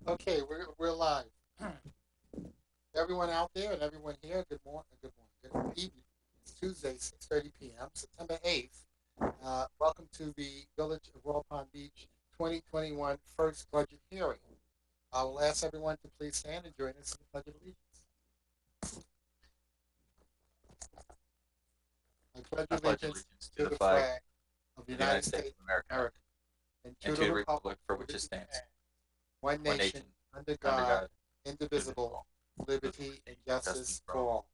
Okay, we're live. Everyone out there and everyone here, good evening. It's Tuesday, 6:30 p.m., September 8th. Welcome to the Village of Royal Palm Beach 2021 first budget hearing. I will ask everyone to please stand and join us in the Pledge of Allegiance. I pledge I pledge allegiance allegiance to to the the flag flag of the of the United United States States of of America America and and to the to the republic republic for for which which it it stands, stands, one one nation, nation, under under God, God, indivisible, indivisible, with liberty and liberty and justice justice for for all. all.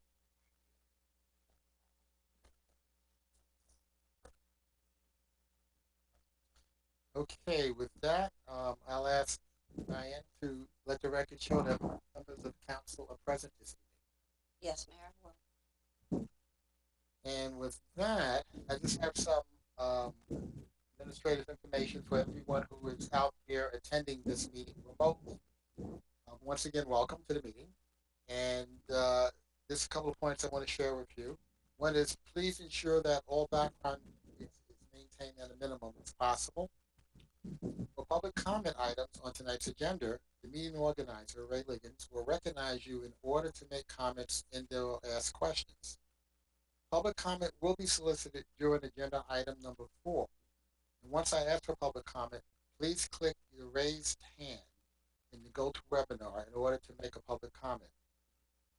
Okay, with that, I'll ask Diane to let the record show that members of council are present this Yes, Mayor. Well, evening. And with that, I just have some um, administrative information for everyone who is out here attending this meeting remotely. Once again, welcome to the meeting. And there's a couple of points I want to share with you. One is please ensure that all background is maintained at a minimum as possible. For public comment items on tonight's agenda, the meeting organizer, Ray Liggins, will recognize you in order to make comments and they'll ask questions. Public comment will be solicited during agenda item number 4. And once I ask for public comment, please click the raised hand in the GoToWebinar in order to make a public comment.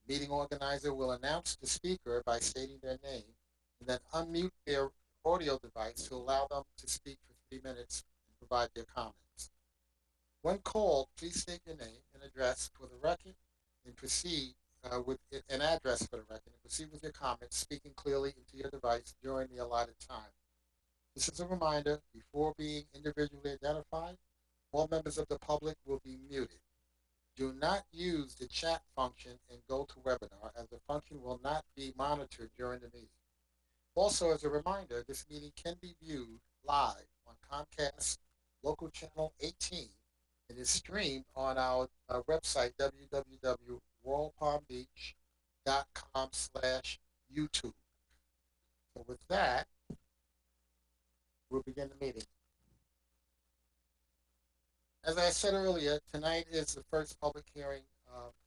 The meeting organizer will announce the speaker by stating their name and then unmute their audio device to allow them to speak for 3 minutes and provide their comments. When called, please state your name and address for the record and proceed with an address for the record and proceed with your comments, speaking clearly into your device during the allotted time. This is a reminder, before being individually identified, all members of the public will be muted. Do not use the chat function in GoToWebinar as the function will not be monitored during the meeting. Also, as a reminder, this meeting can be viewed live on Comcast Local Channel 18. It is streamed on our website, www.royalpalmbeach.com/YouTube. So with that, we'll begin the meeting. As I said earlier, tonight is the first public hearing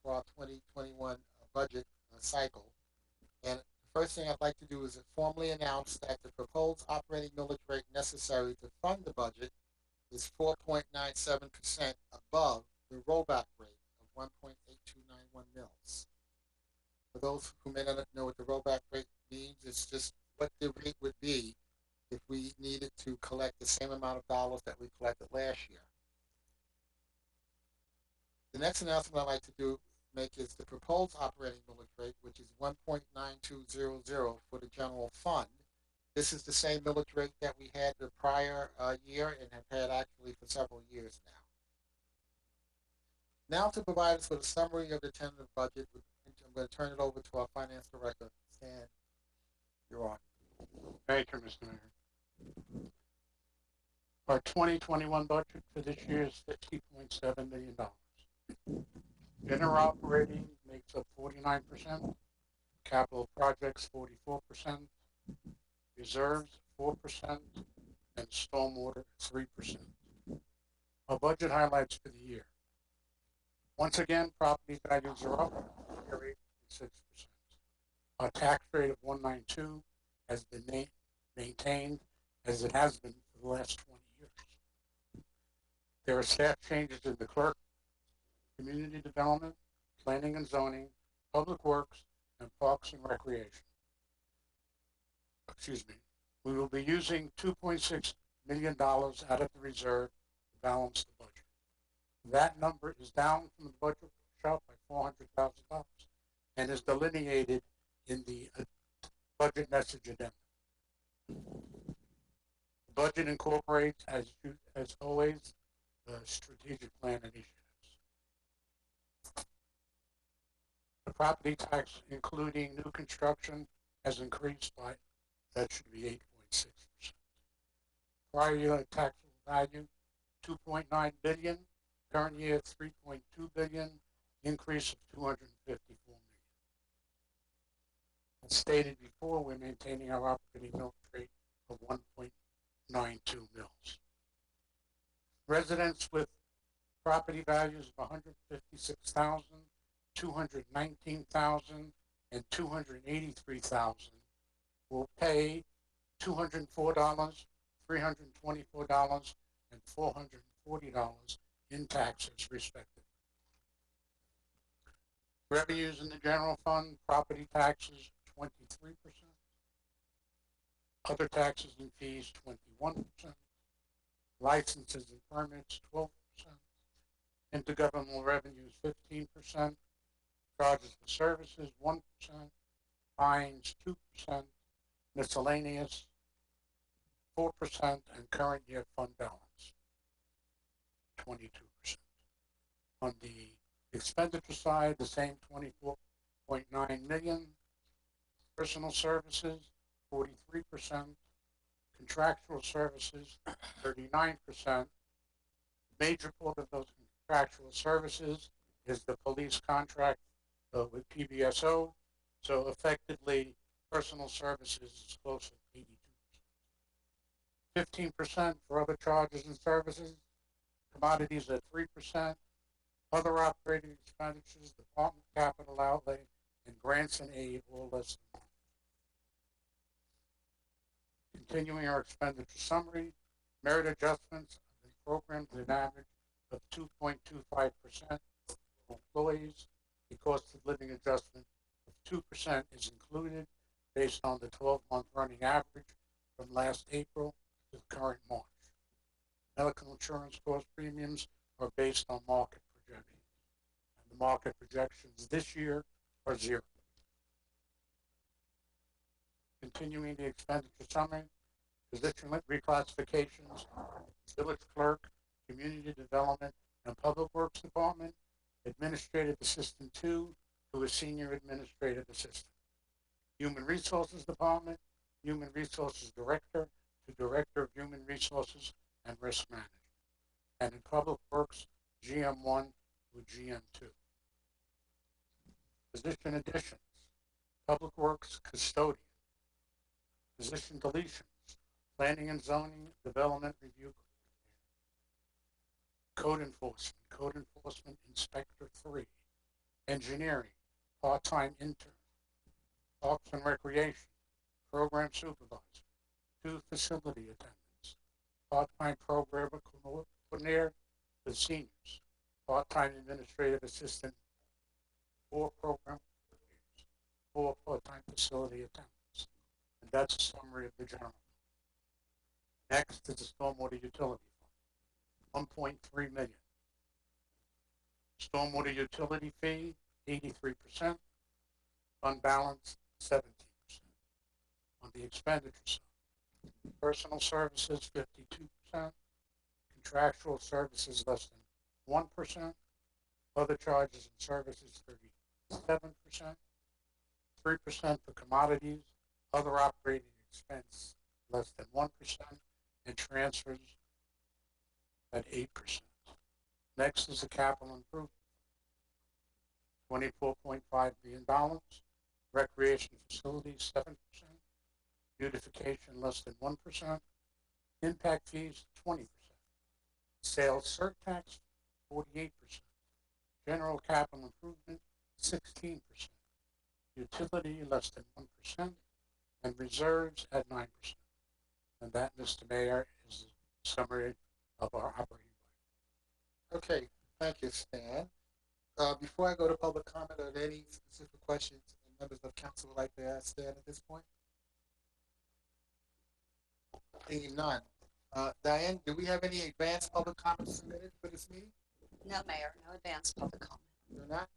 for our 2021 budget cycle. And the first thing I'd like to do is formally announce that the proposed operating millage rate necessary to fund the budget is 4.97% above the rollback rate of 1.8291 mils. For those who may not know what the rollback rate means, it's just what the rate would be if we needed to collect the same amount of dollars that we collected last year. The next announcement I'd like to make is the proposed operating millage rate, which is 1.9200 for the general fund. This is the same millage rate that we had the prior year and have had actually for several years now. Now to provide us with a summary of the tentative budget, I'm going to turn it over to our finance director, Stan. You're on. Thank you, Mr. Mayor. Our 2021 budget for this year is $50.7 million. General operating makes up 49%, capital projects 44%, reserves 4%, and stormwater 3%. Our budget highlights for the year. Once again, property values are up, our rate is 6%. Our tax rate of 192 has been maintained as it has been for the last 20 years. There are staff changes in the clerk, community development, planning and zoning, public works, and parks and recreation. Excuse me. We will be using $2.6 million out of the reserve to balance the budget. That number is down from the budget workshop by $400,000 and is delineated in the budget message addendum. The budget incorporates, as always, the strategic plan initiatives. The property tax, including new construction, has increased by, that should be 8.6%. Prior year taxable value, 2.9 billion, current year 3.2 billion, increase of 254 million. As stated before, we're maintaining our operating millage rate of 1.92 mils. Residents with property values of $156,000, $219,000, and $283,000 will pay $204, $324, and $440 in taxes, respectively. Revenues in the general fund, property taxes, 23%. Other taxes and fees, 21%. Licenses and permits, 12%. Intergovernmental revenues, 15%. Charges for services, 1%. Fines, 2%. Miscellaneous, 4%. And current year fund balance, 22%. On the expenditure side, the same 24.9 million. Personal services, 43%. Contractual services, 39%. Major part of those contractual services is the police contract with PBSO. So effectively, personal services is close to 82%. 15% for other charges and services. Commodities at 3%. Other operating expenditures, department capital outlay, and grants and aid, all less than. Continuing our expenditure summary, merit adjustments have been programmed at an average of 2.25% for employees. The cost of living adjustment of 2% is included based on the 12-month running average from last April to the current March. Medical insurance cost premiums are based on market projections, and the market projections this year are 0. Continuing the expenditure summary, position reclassifications, village clerk, community development, and public works department, administrative assistant 2 to a senior administrative assistant. Human resources department, human resources director to director of human resources and risk management. And in public works, GM1 to GM2. Position additions, public works custodian. Position deletions, planning and zoning, development review. Code enforcement inspector 3. Engineering, part-time intern. Parks and recreation, program supervisor. 2 facility attendants. Part-time program coordinator for seniors. Part-time administrative assistant. 4 program coordinators. 4 part-time facility attendants. And that's a summary of the general. Next is the stormwater utility fund, 1.3 million. Stormwater utility fee, 83%. Fund balance, 17%. On the expenditure side, personal services, 52%. Contractual services, less than 1%. Other charges and services, 37%. 3% for commodities. Other operating expense, less than 1%. And transfers at 8%. Next is the capital improvement. $24.5 million. Recreation facilities, 7%. Beautification, less than 1%. Impact fees, 20%. Sales surtax, 48%. General capital improvement, 16%. Utility, less than 1%. And reserves at 9%. And that, Mr. Mayor, is the summary of our operating budget. Okay, thank you, Stan. Before I go to public comment, are there any specific questions members of council would like to ask Stan at this point? Seeing none. Diane, do we have any advanced public comments submitted for this meeting? No, Mayor, no advance public comment. You're not?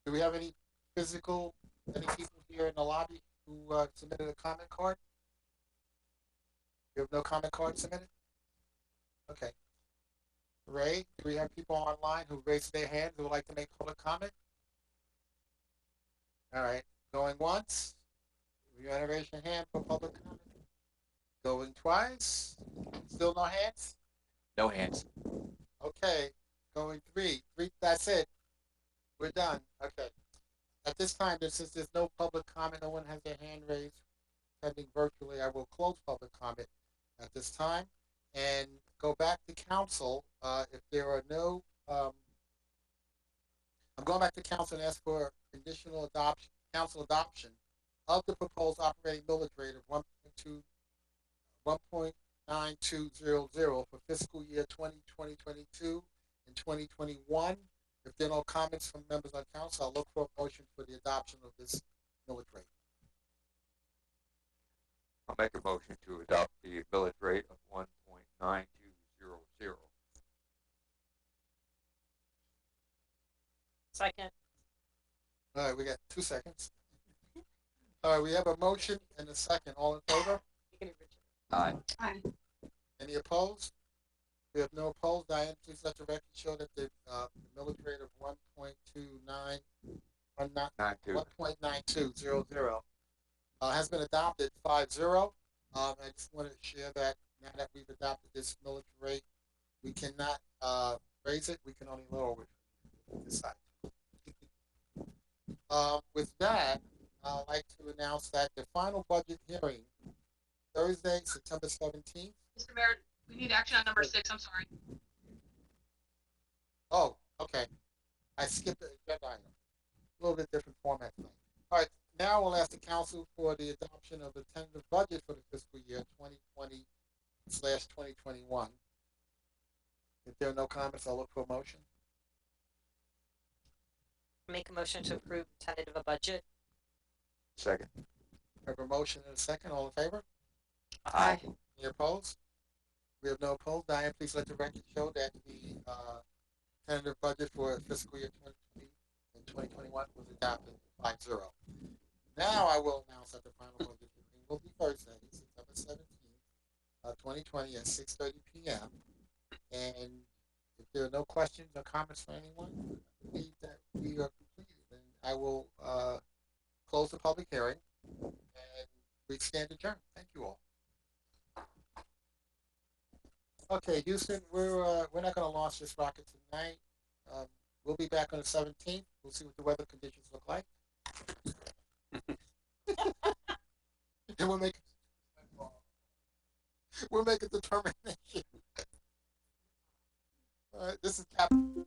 Do we have any people here in the lobby who submitted a comment card? You have no comment card submitted? Okay. Ray, do we have people online who raised their hands who would like to make public comment? All right. Going once. You want to raise your hand for public comment? Going twice. Still no hands? No hands. Okay. Going three. That's it. We're done. Okay. At this time, since there's no public comment, no one has their hand raised, attending virtually, I will close public comment at this time and go back to council. If there are no I'm going back to council and ask for conditional council adoption of the proposed operating millage rate of 1.9200 for fiscal year 2022 and 2021. If there are no comments from members on council, I'll look for a motion for the adoption of this millage rate. I'll make a motion to adopt the millage rate of 1.9200. Second. All right, we got 2 seconds. All right, we have a motion and a second. All in favor? Aye. Aye. Any opposed? We have no opposed. Diane, please let the record show that the millage rate of 1.9200 has been adopted 5-0. I just want to share that now that we've adopted this millage rate, we cannot raise it. We can only lower it. Decide. With that, I'd like to announce that the final budget hearing, Thursday, September 17th. Mr. Mayor, we need action on number 6. I'm sorry. Oh, okay. I skipped the agenda item. A little bit different format tonight. All right, now we'll ask the council for the adoption of the tentative budget for the fiscal year 2020/2021. If there are no comments, I'll look for a motion. Make a motion to approve tentative budget. Second. I have a motion and a second. All in favor? Aye. Any opposed? We have no opposed. Diane, please let the record show that the tentative budget for fiscal year 2020 and 2021 was adopted 5-0. Now I will announce that the final budget hearing will be Thursday, September 17th, 2020 at 6:30 p.m. And if there are no questions or comments for anyone, I believe that we are completed. And I will close the public hearing and we stand adjourned. Thank you all. Okay, Houston, we're not going to launch this rocket tonight. We'll be back on the 17th. We'll see what the weather conditions look like. And we'll make a determination. All right, this is Captain.